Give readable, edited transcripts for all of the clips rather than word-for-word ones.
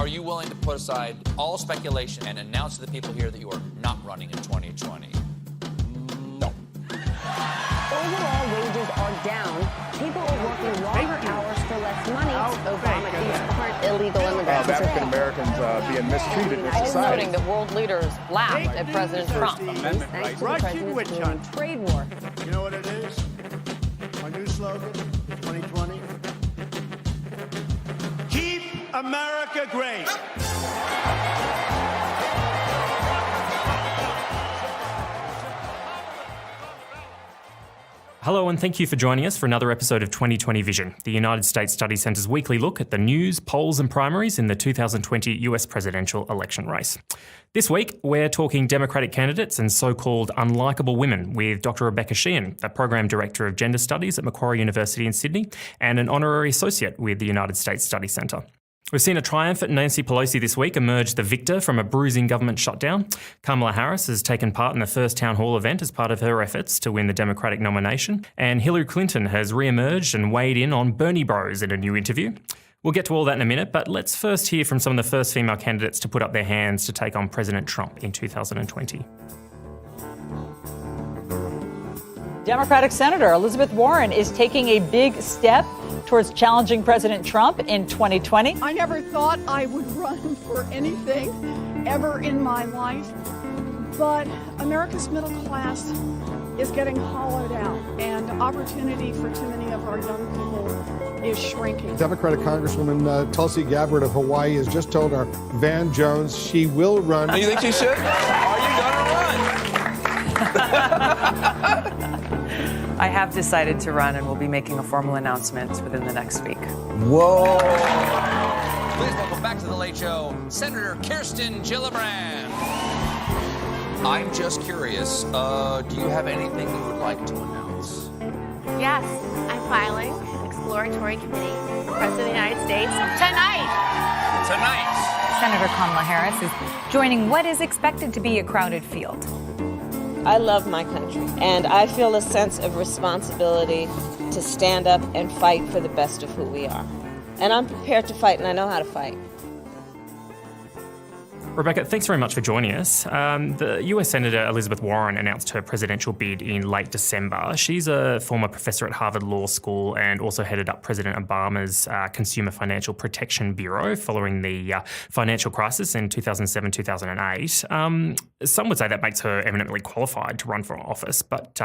you willing to put aside all speculation and announce to the people here that you are not running in 2020? No. Overall, wages are down. People are working longer hours for less money. Obama, these aren't illegal immigrants. African Americans being mistreated in society. Noting that world leaders laughed at President Trump. Thanks to the president's growing trade war. You know what it is? Our new slogan, 2020. Keep America great. Hello and thank you for joining us for another episode of 2020 Vision, the United States Study Centre's weekly look at the news, polls and primaries in the 2020 US presidential election race. This week, we're talking Democratic candidates and so-called unlikable women with Dr. Rebecca Sheehan, a Program Director of Gender Studies at Macquarie University in Sydney and an Honorary Associate with the United States Study Centre. We've seen a triumphant Nancy Pelosi this week emerge the victor from a bruising government shutdown. Kamala Harris has taken part in the first town hall event as part of her efforts to win the Democratic nomination. And Hillary Clinton has re-emerged and weighed in on Bernie Bros in a new interview. We'll get to all that in a minute, but let's first hear from some of the first female candidates to put up their hands to take on President Trump in 2020. Democratic Senator Elizabeth Warren is taking a big step towards challenging President Trump in 2020. I never thought I would run for anything ever in my life, but America's middle class is getting hollowed out, and opportunity for too many of our young people is shrinking. Democratic Congresswoman Tulsi Gabbard of Hawaii has just told our Van Jones she will run. Do you think she should? Are you going to run? I have decided to run and will be making a formal announcement within the next week. Whoa. Please welcome back to The Late Show, Senator Kirsten Gillibrand. I'm just curious, do you have anything you would like to announce? Yes, I'm filing an exploratory committee for President of the United States tonight. Senator Kamala Harris is joining what is expected to be a crowded field. I love my country, and I feel a sense of responsibility to stand up and fight for the best of who we are. And I'm prepared to fight, and I know how to fight. Rebecca, thanks very much for joining us. The US Senator Elizabeth Warren announced her presidential bid in late December. She's a former professor at Harvard Law School and also headed up President Obama's Consumer Financial Protection Bureau following the financial crisis in 2007-2008. Some would say that makes her eminently qualified to run for office, but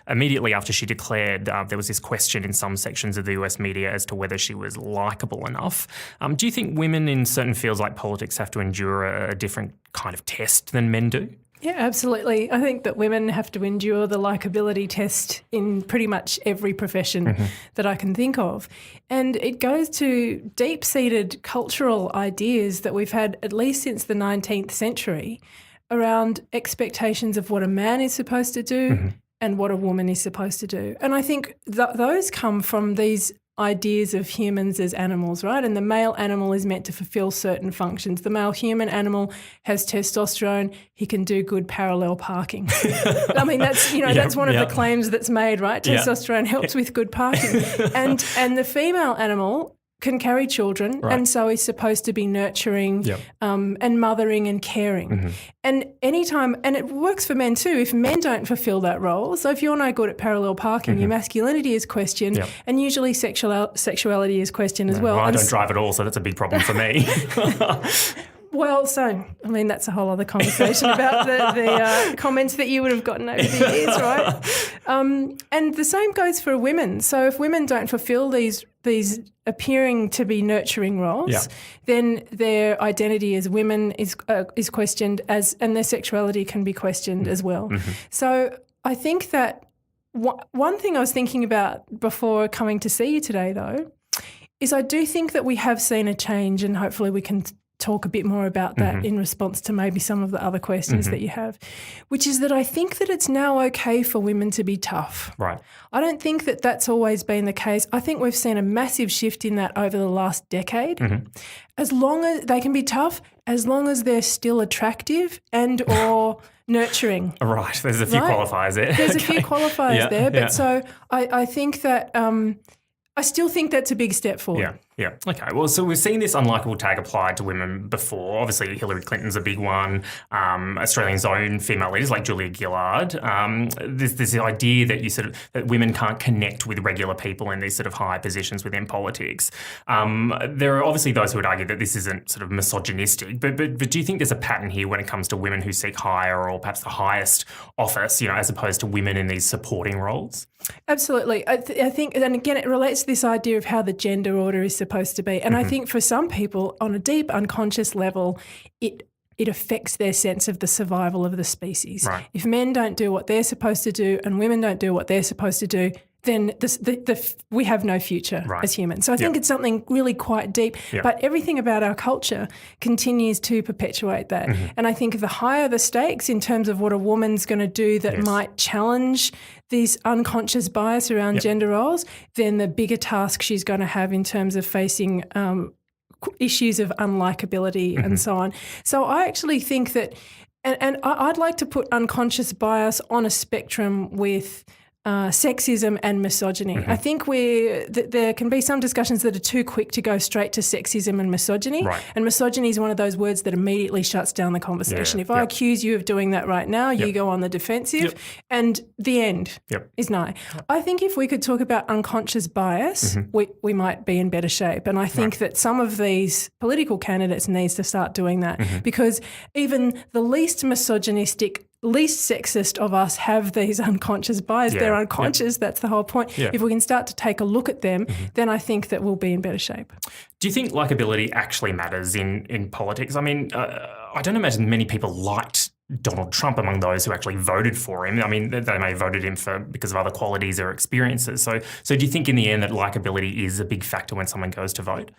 immediately after she declared, there was this question in some sections of the US media as to whether she was likeable enough. Do you think women in certain fields like politics have to endure a different kind of test than men do? Yeah, absolutely. I think that women have to endure the likability test in pretty much every profession that I can think of. And it goes to deep-seated cultural ideas that we've had at least since the 19th century around expectations of what a man is supposed to do and what a woman is supposed to do. And I think those come from these ideas of humans as animals, right? And the male animal is meant to fulfill certain functions. The male human animal has testosterone. He can do good parallel parking. I mean, that's, that's one of the claims that's made, right? Testosterone helps with good parking. And the female animal can carry children and so is supposed to be nurturing and mothering and caring. And it works for men too, if men don't fulfill that role. So if you're no good at parallel parking, your masculinity is questioned and usually sexuality is questioned as well. I don't drive at all, so that's a big problem for me. Well, that's a whole other conversation about the comments that you would have gotten over the years, right? And the same goes for women. So if women don't fulfil these appearing to be nurturing roles, then their identity as women is questioned, and their sexuality can be questioned as well. So I think that one thing I was thinking about before coming to see you today, though, is I do think that we have seen a change, and hopefully we can talk a bit more about that in response to maybe some of the other questions that you have, which is that I think that it's now okay for women to be tough. Right. I don't think that that's always been the case. I think we've seen a massive shift in that over the last decade. As long as they can be tough, as long as they're still attractive and or nurturing. Right. There's a few qualifiers there. There's a few qualifiers there. But so I think that I still think that's a big step forward. Yeah. Okay. Well, so we've seen this unlikable tag applied to women before. Obviously, Hillary Clinton's a big one. Australia's own female leaders like Julia Gillard. There's this idea that that women can't connect with regular people in these sort of high positions within politics. There are obviously those who would argue that this isn't sort of misogynistic, but do you think there's a pattern here when it comes to women who seek higher or perhaps the highest office, as opposed to women in these supporting roles? Absolutely. I think, and again, it relates to this idea of how the gender order is supposed to be. And I think for some people, on a deep unconscious level, it affects their sense of the survival of the species. Right. If men don't do what they're supposed to do and women don't do what they're supposed to do, then we have no future as humans. So I think it's something really quite deep, but everything about our culture continues to perpetuate that. And I think the higher the stakes in terms of what a woman's going to do that might challenge this unconscious bias around gender roles, then the bigger task she's going to have in terms of facing issues of unlikability and so on. So I actually think that, and I'd like to put unconscious bias on a spectrum with sexism and misogyny. I think there can be some discussions that are too quick to go straight to sexism and misogyny. Right. And misogyny is one of those words that immediately shuts down the conversation. If I accuse you of doing that right now, you go on the defensive and the end is nigh. I think if we could talk about unconscious bias, we might be in better shape. And I think that some of these political candidates needs to start doing that because even the least misogynistic, least sexist of us have these unconscious bias. They're unconscious. That's the whole point. If we can start to take a look at them, then I think that we'll be in better shape. Do you think likability actually matters in politics? I mean, I don't imagine many people liked Donald Trump among those who actually voted for him. I mean, they may have voted him because of other qualities or experiences. So do you think in the end that likability is a big factor when someone goes to vote?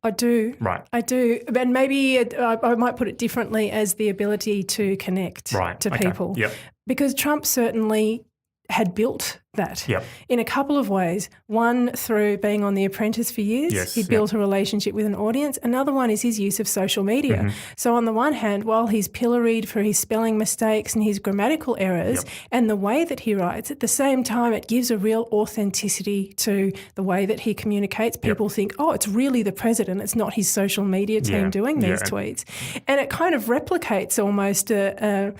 I do. Right. I do. And maybe I might put it differently as the ability to connect to people. Yep. Because Trump certainly had built that in a couple of ways. One, through being on The Apprentice for years, he built a relationship with an audience. Another one is his use of social media. So on the one hand, while he's pilloried for his spelling mistakes and his grammatical errors and the way that he writes, at the same time it gives a real authenticity to the way that he communicates. People think, oh, it's really the president, it's not his social media team doing these tweets. And it kind of replicates almost a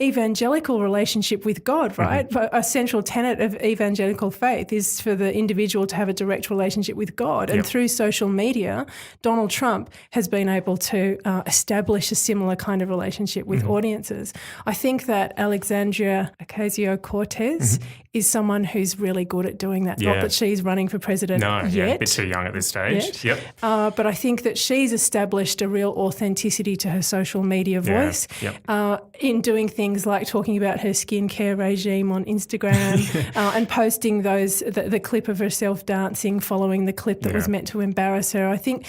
evangelical relationship with God, right? A central tenet of evangelical faith is for the individual to have a direct relationship with God. And through social media, Donald Trump has been able to establish a similar kind of relationship with audiences. I think that Alexandria Ocasio-Cortez is someone who's really good at doing that. Not that she's running for president yet. A bit too young at this stage. But I think that she's established a real authenticity to her social media voice in doing things like talking about her skincare regime on Instagram and posting the clip of herself dancing following the clip that was meant to embarrass her. I think,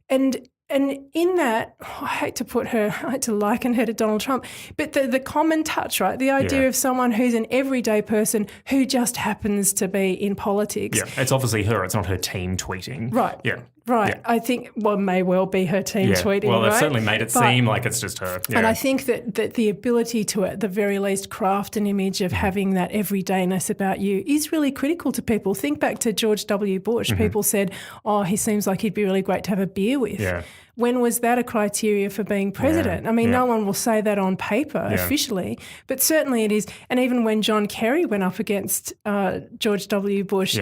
and in that, I hate to liken her to Donald Trump, but the common touch, right? The idea of someone who's an everyday person who just happens to be in politics. Yeah, it's obviously her. It's not her team tweeting. Right. Right. I think, may well be her team tweeting, well, they've right? certainly made it seem like it's just her. And I think that the ability to, at the very least, craft an image of having that everydayness about you is really critical to people. Think back to George W. Bush. People said, oh, he seems like he'd be really great to have a beer with. Yeah. When was that a criteria for being president? I mean, no one will say that on paper officially, but certainly it is. And even when John Kerry went up against George W. Bush,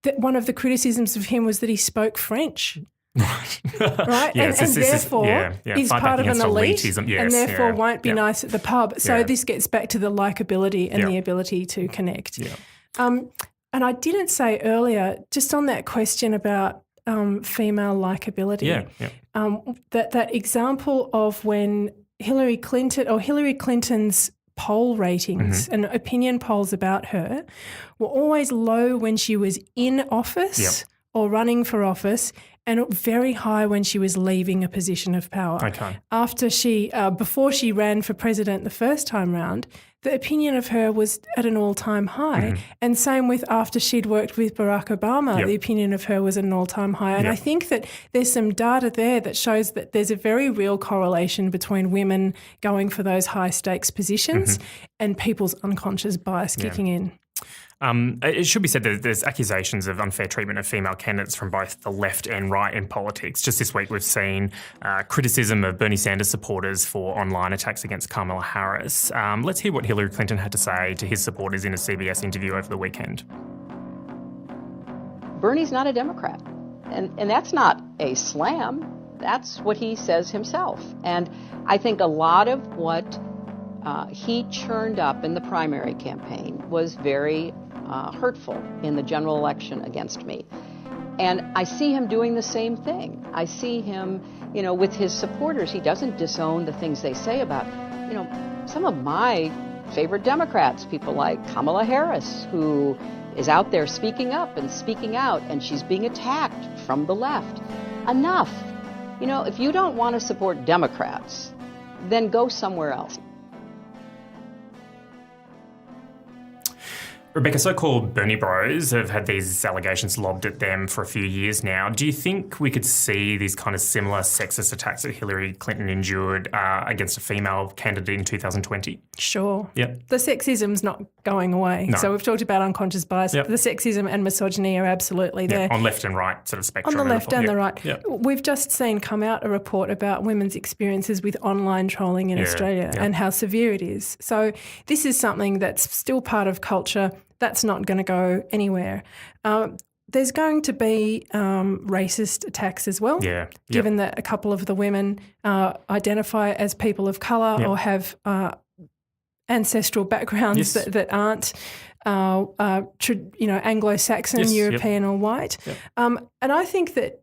that one of the criticisms of him was that he spoke French. Right? And therefore is part of an elite and therefore won't be nice at the pub. So this gets back to the likability and the ability to connect. And I didn't say earlier, just on that question about female likability, that example of when Hillary Clinton's poll ratings and opinion polls about her were always low when she was in office or running for office, and very high when she was leaving a position of power. After before she ran for president the first time round, the opinion of her was at an all-time high. And same with after she'd worked with Barack Obama, the opinion of her was at an all-time high. And I think that there's some data there that shows that there's a very real correlation between women going for those high-stakes positions and people's unconscious bias kicking in. It should be said that there's accusations of unfair treatment of female candidates from both the left and right in politics. Just this week we've seen criticism of Bernie Sanders supporters for online attacks against Kamala Harris. Let's hear what Hillary Clinton had to say to his supporters in a CBS interview over the weekend. Bernie's not a Democrat, and that's not a slam. That's what he says himself. And I think a lot of what he churned up in the primary campaign was very hurtful in the general election against me. And I see him doing the same thing. I see him, with his supporters, he doesn't disown the things they say about, some of my favorite Democrats, people like Kamala Harris, who is out there speaking up and speaking out, and she's being attacked from the left. Enough. If you don't want to support Democrats, then go somewhere else. Rebecca, so-called Bernie bros have had these allegations lobbed at them for a few years now. Do you think we could see these kind of similar sexist attacks that Hillary Clinton endured against a female candidate in 2020? Sure. Yep. The sexism's not going away. No. So we've talked about unconscious bias. Yep. The sexism and misogyny are absolutely there. On left and right sort of spectrum. On the left and the right. Yep. We've just seen come out a report about women's experiences with online trolling in Australia and how severe it is. So this is something that's still part of culture. That's not going to go anywhere. There's going to be racist attacks as well, given that a couple of the women identify as people of colour or have ancestral backgrounds that aren't Anglo-Saxon, European or white. Yep. And I think that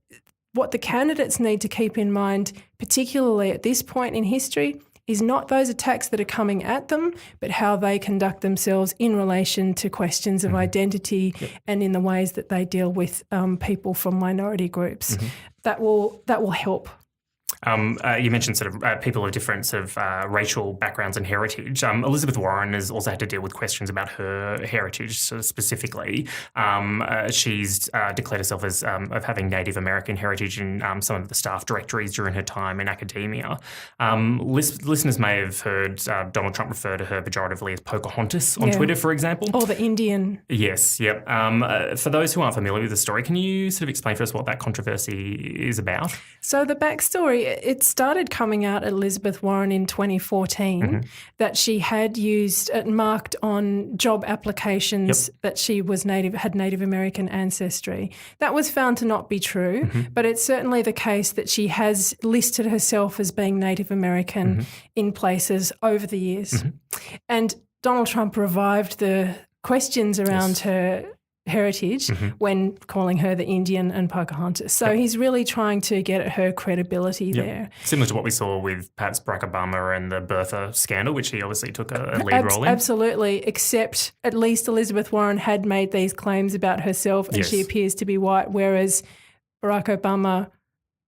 what the candidates need to keep in mind, particularly at this point in history, is not those attacks that are coming at them, but how they conduct themselves in relation to questions of identity and in the ways that they deal with people from minority groups. That will help. You mentioned sort of people of different sort of racial backgrounds and heritage. Elizabeth Warren has also had to deal with questions about her heritage sort of specifically. She's declared herself as of having Native American heritage in some of the staff directories during her time in academia. Listeners may have heard Donald Trump refer to her pejoratively as Pocahontas on Twitter, for example. Or the Indian. Yes, yep. For those who aren't familiar with the story, can you sort of explain for us what that controversy is about? So the backstory, it started coming out at Elizabeth Warren in 2014 that she had marked on job applications that she was had Native American ancestry. That was found to not be true, but it's certainly the case that she has listed herself as being Native American in places over the years. And Donald Trump revived the questions around her heritage when calling her the Indian and Pocahontas. So he's really trying to get at her credibility there. Similar to what we saw with perhaps Barack Obama and the birther scandal, which he obviously took a lead role in. Absolutely, except at least Elizabeth Warren had made these claims about herself and she appears to be white, whereas Barack Obama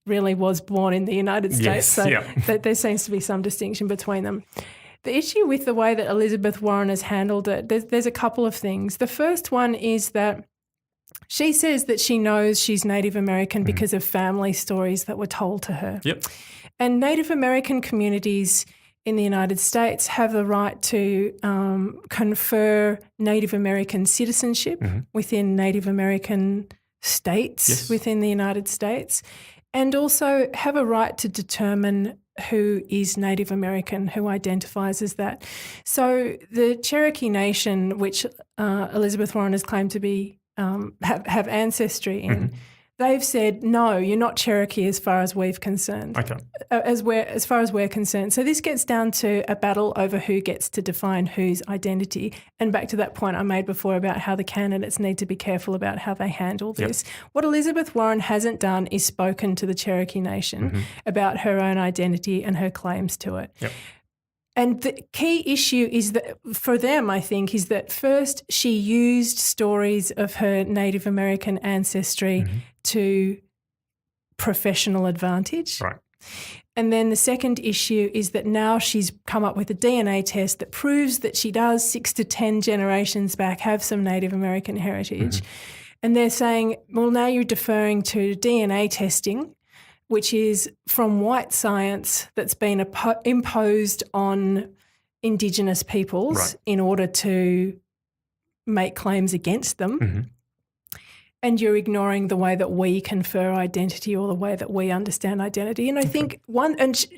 really was born in the United States. So there seems to be some distinction between them. The issue with the way that Elizabeth Warren has handled it, there's a couple of things. The first one is that she says that she knows she's Native American because of family stories that were told to her. And Native American communities in the United States have the right to confer Native American citizenship within Native American states within the United States, and also have a right to determine who is Native American, who identifies as that. So the Cherokee Nation, which Elizabeth Warren has claimed to be have ancestry in, they've said, no, you're not Cherokee as far as we've concerned. As far as we're concerned. So this gets down to a battle over who gets to define whose identity. And back to that point I made before about how the candidates need to be careful about how they handle this. What Elizabeth Warren hasn't done is spoken to the Cherokee Nation about her own identity and her claims to it. And the key issue is that for them, I think, is that first she used stories of her Native American ancestry to professional advantage. And then the second issue is that now she's come up with a DNA test that proves that she does 6 to 10 generations back have some Native American heritage. And they're saying, well, now you're deferring to DNA testing, which is from white science that's been imposed on Indigenous peoples in order to make claims against them. Mm-hmm. And you're ignoring the way that we confer identity or the way that we understand identity. And I think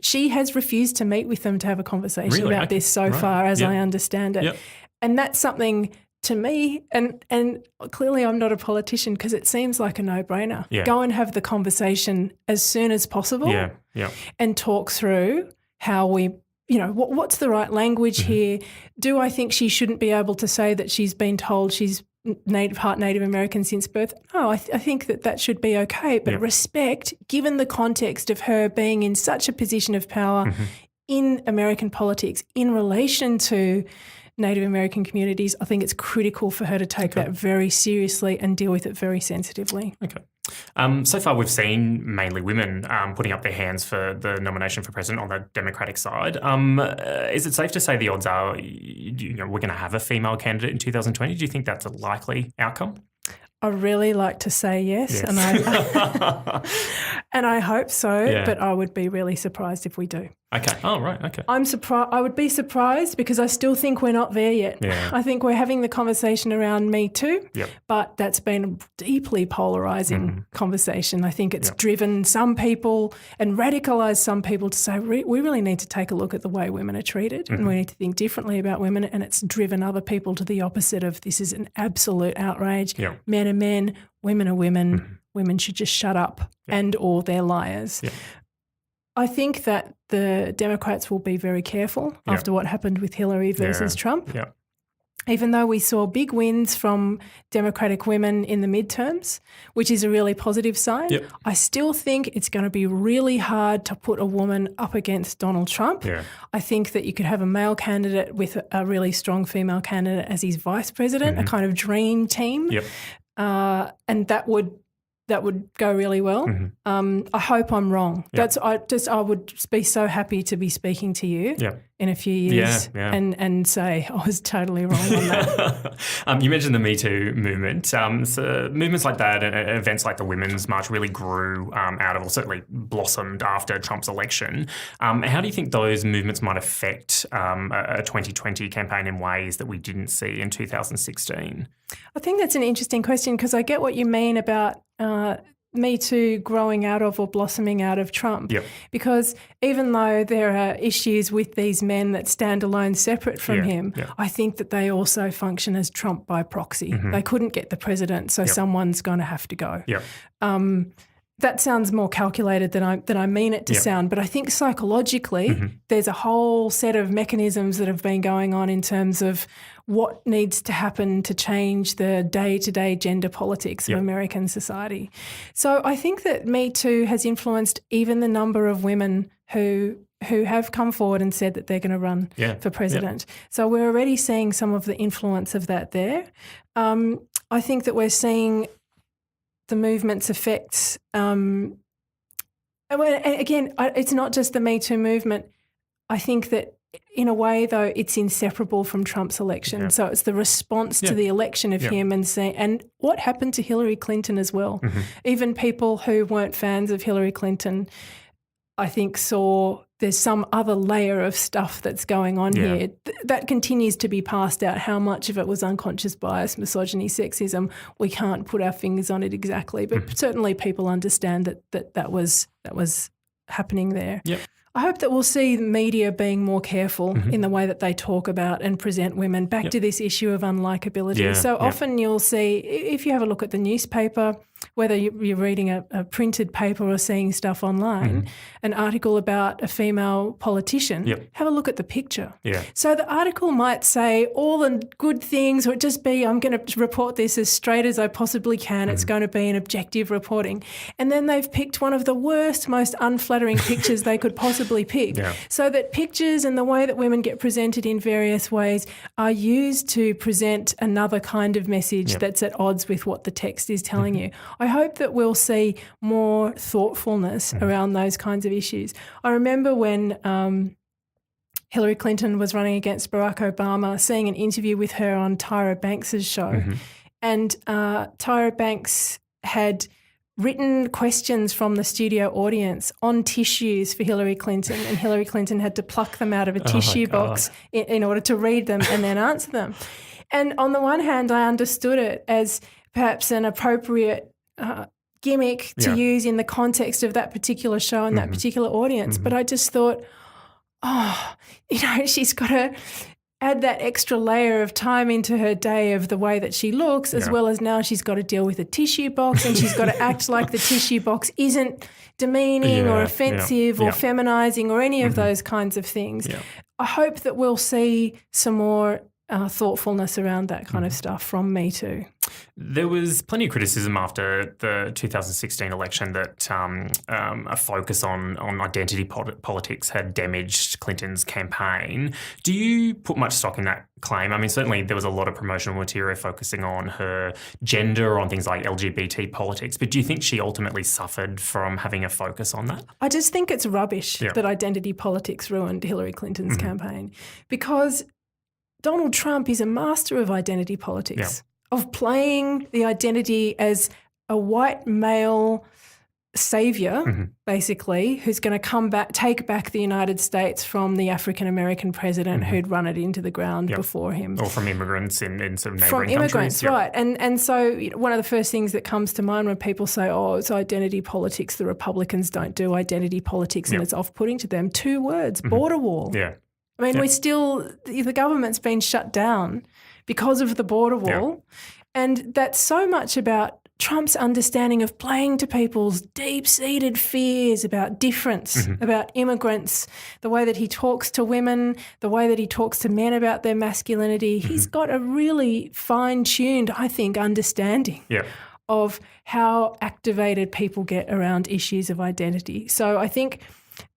she has refused to meet with them to have a conversation about this so far, as I understand it. Yep. And that's something to me, and clearly I'm not a politician, because it seems like a no-brainer. Yeah. Go and have the conversation as soon as possible and talk through how we, what's the right language here? Do I think she shouldn't be able to say that she's been told she's part Native American since birth? No, I think that should be okay. But respect, given the context of her being in such a position of power in American politics in relation to Native American communities, I think it's critical for her to take that very seriously and deal with it very sensitively. Okay. So far, we've seen mainly women putting up their hands for the nomination for president on the Democratic side. Is it safe to say the odds are, we're going to have a female candidate in 2020? Do you think that's a likely outcome? I really like to say yes. And I hope so, but I would be really surprised if we do. Okay. Oh, right. Okay. I'm surprised. I would be surprised because I still think we're not there yet. Yeah. I think we're having the conversation around Me Too, but that's been a deeply polarising conversation. I think it's driven some people and radicalised some people to say we really need to take a look at the way women are treated and we need to think differently about women, and it's driven other people to the opposite of this is an absolute outrage. Men are men, women are women. Women should just shut up and or they're liars. I think that the Democrats will be very careful after what happened with Hillary versus Trump. Even though we saw big wins from Democratic women in the midterms, which is a really positive sign, I still think it's going to be really hard to put a woman up against Donald Trump. I think that you could have a male candidate with a really strong female candidate as his vice president, a kind of dream team, and that would go really well. I hope I'm wrong. I would be so happy to be speaking to you in a few years and say I was totally wrong on that. You mentioned the Me Too movement. So movements like that and events like the Women's March really grew out of, or certainly blossomed after Trump's election. How do you think those movements might affect a 2020 campaign in ways that we didn't see in 2016? I think that's an interesting question because I get what you mean about Me Too growing out of or blossoming out of Trump. Because even though there are issues with these men that stand alone separate from him, I think that they also function as Trump by proxy. They couldn't get the president, so someone's going to have to go. That sounds more calculated than I mean it to sound, but I think psychologically there's a whole set of mechanisms that have been going on in terms of what needs to happen to change the day-to-day gender politics of American society. So I think that Me Too has influenced even the number of women who have come forward and said that they're going to run for president. So we're already seeing some of the influence of that there. I think that we're seeing the movement's effects. And again, it's not just the Me Too movement. I think that in a way, though, it's inseparable from Trump's election. So it's the response to the election of him and what happened to Hillary Clinton as well. Even people who weren't fans of Hillary Clinton, I think, saw there's some other layer of stuff that's going on here. That continues to be passed out. How much of it was unconscious bias, misogyny, sexism, we can't put our fingers on it exactly. But certainly people understand that was happening there. I hope that we'll see the media being more careful in the way that they talk about and present women. Back to this issue of unlikability. Often you'll see, if you have a look at the newspaper, whether you're reading a printed paper or seeing stuff online, an article about a female politician, have a look at the picture. So the article might say all the good things, or it just be, I'm going to report this as straight as I possibly can. It's going to be an objective reporting. And then they've picked one of the worst, most unflattering pictures they could possibly pick. So that pictures and the way that women get presented in various ways are used to present another kind of message that's at odds with what the text is telling you. I hope that we'll see more thoughtfulness around those kinds of issues. I remember when Hillary Clinton was running against Barack Obama, seeing an interview with her on Tyra Banks' show. And Tyra Banks had written questions from the studio audience on tissues for Hillary Clinton, and Hillary Clinton had to pluck them out of a tissue box in order to read them and then answer them. And on the one hand, I understood it as perhaps an appropriate gimmick to use in the context of that particular show and that particular audience. But I just thought, she's got to add that extra layer of time into her day of the way that she looks, as well as now she's got to deal with a tissue box and she's got to act like the tissue box isn't demeaning or offensive or feminizing or any of those kinds of things. Yeah. I hope that we'll see some more thoughtfulness around that kind of stuff from Me Too. There was plenty of criticism after the 2016 election that a focus on identity politics had damaged Clinton's campaign. Do you put much stock in that claim? I mean, certainly there was a lot of promotional material focusing on her gender, on things like LGBT politics, but do you think she ultimately suffered from having a focus on that? I just think it's rubbish that identity politics ruined Hillary Clinton's campaign, because Donald Trump is a master of identity politics, of playing the identity as a white male saviour, basically, who's going to come back, take back the United States from the African-American president who'd run it into the ground before him. Or from immigrants in sort of neighbouring countries. From immigrants, right. And so one of the first things that comes to mind when people say, it's identity politics, the Republicans don't do identity politics and it's off-putting to them, 2 words, border wall. Yeah. I mean, the government's been shut down because of the border wall. And that's so much about Trump's understanding of playing to people's deep-seated fears about difference, about immigrants, the way that he talks to women, the way that he talks to men about their masculinity. He's got a really fine-tuned, I think, understanding of how activated people get around issues of identity. So I think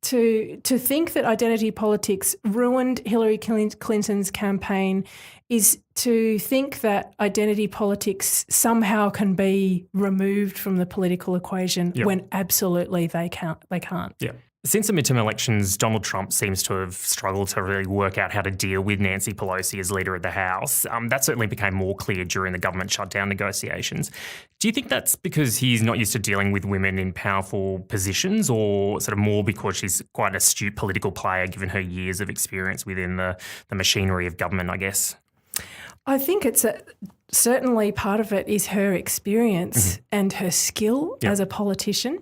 to think that identity politics ruined Hillary Clinton's campaign is to think that identity politics somehow can be removed from the political equation when absolutely they can't. Yeah. Since the midterm elections, Donald Trump seems to have struggled to really work out how to deal with Nancy Pelosi as leader of the House. That certainly became more clear during the government shutdown negotiations. Do you think that's because he's not used to dealing with women in powerful positions, or sort of more because she's quite an astute political player given her years of experience within the machinery of government, I guess? I think it's certainly part of it is her experience and her skill as a politician.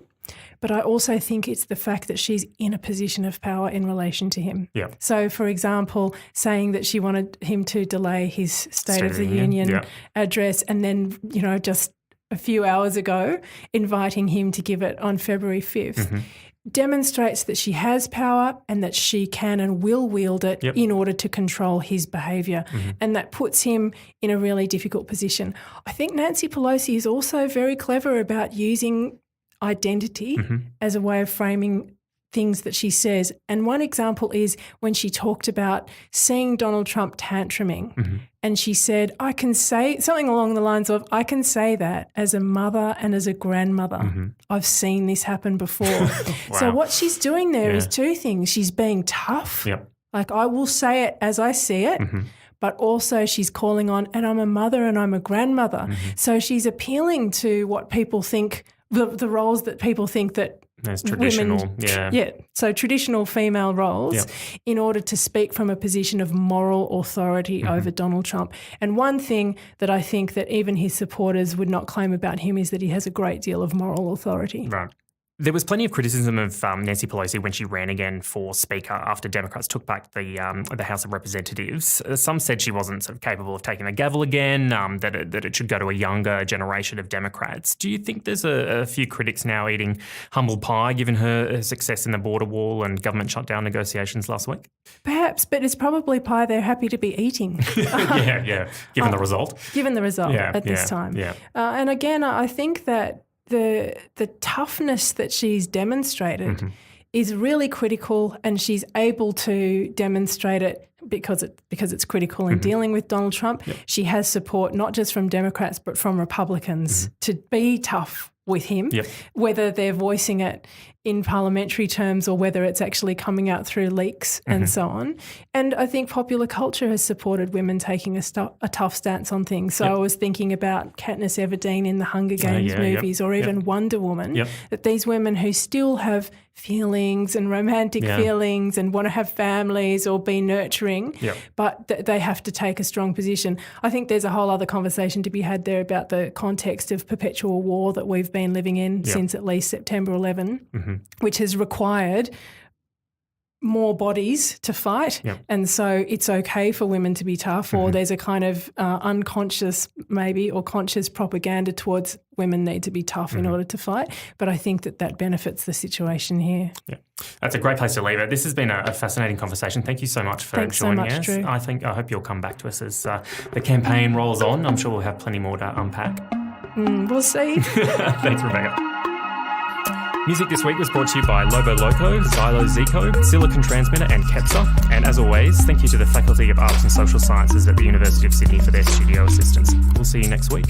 But I also think it's the fact that she's in a position of power in relation to him. Yeah. So, for example, saying that she wanted him to delay his State of the Union address, and then, just a few hours ago, inviting him to give it on February 5th, demonstrates that she has power and that she can and will wield it in order to control his behaviour. And that puts him in a really difficult position. I think Nancy Pelosi is also very clever about using identity as a way of framing things that she says. And one example is when she talked about seeing Donald Trump tantruming, and she said, I can say something along the lines of, I can say that as a mother and as a grandmother. I've seen this happen before. So what she's doing there is 2 things. She's being tough, like I will say it as I see it, but also she's calling on, and I'm a mother and I'm a grandmother. So she's appealing to what people think, the roles that people think that as traditional, women, so traditional female roles in order to speak from a position of moral authority over Donald Trump. And one thing that I think that even his supporters would not claim about him is that he has a great deal of moral authority. Right. There was plenty of criticism of Nancy Pelosi when she ran again for Speaker after Democrats took back the House of Representatives. Some said she wasn't sort of capable of taking the gavel again, that it should go to a younger generation of Democrats. Do you think there's a few critics now eating humble pie given her success in the border wall and government shutdown negotiations last week? Perhaps, but it's probably pie they're happy to be eating. Given the result. Given the result at this time. And again, I think that the toughness that she's demonstrated is really critical, and she's able to demonstrate it because it's critical in dealing with Donald Trump. She has support not just from Democrats but from Republicans to be tough with him, whether they're voicing it in parliamentary terms or whether it's actually coming out through leaks and so on. And I think popular culture has supported women taking a tough stance on things. So I was thinking about Katniss Everdeen in the Hunger Games movies or even Wonder Woman, that these women who still have feelings and romantic feelings and want to have families or be nurturing, but they have to take a strong position. I think there's a whole other conversation to be had there about the context of perpetual war that we've been living in since at least September 11, which has required more bodies to fight. And so it's okay for women to be tough, or there's a kind of unconscious maybe or conscious propaganda towards women need to be tough in order to fight. But I think that benefits the situation here. Yeah, that's a great place to leave it. This has been a fascinating conversation. Thank you so much for joining us. Drew. I hope you'll come back to us as the campaign rolls on. I'm sure we'll have plenty more to unpack. We'll see. Thanks, Rebecca. Music this week was brought to you by Lobo Loco, Xylo Zico, Silicon Transmitter and Kepsa. And as always, thank you to the Faculty of Arts and Social Sciences at the University of Sydney for their studio assistance. We'll see you next week.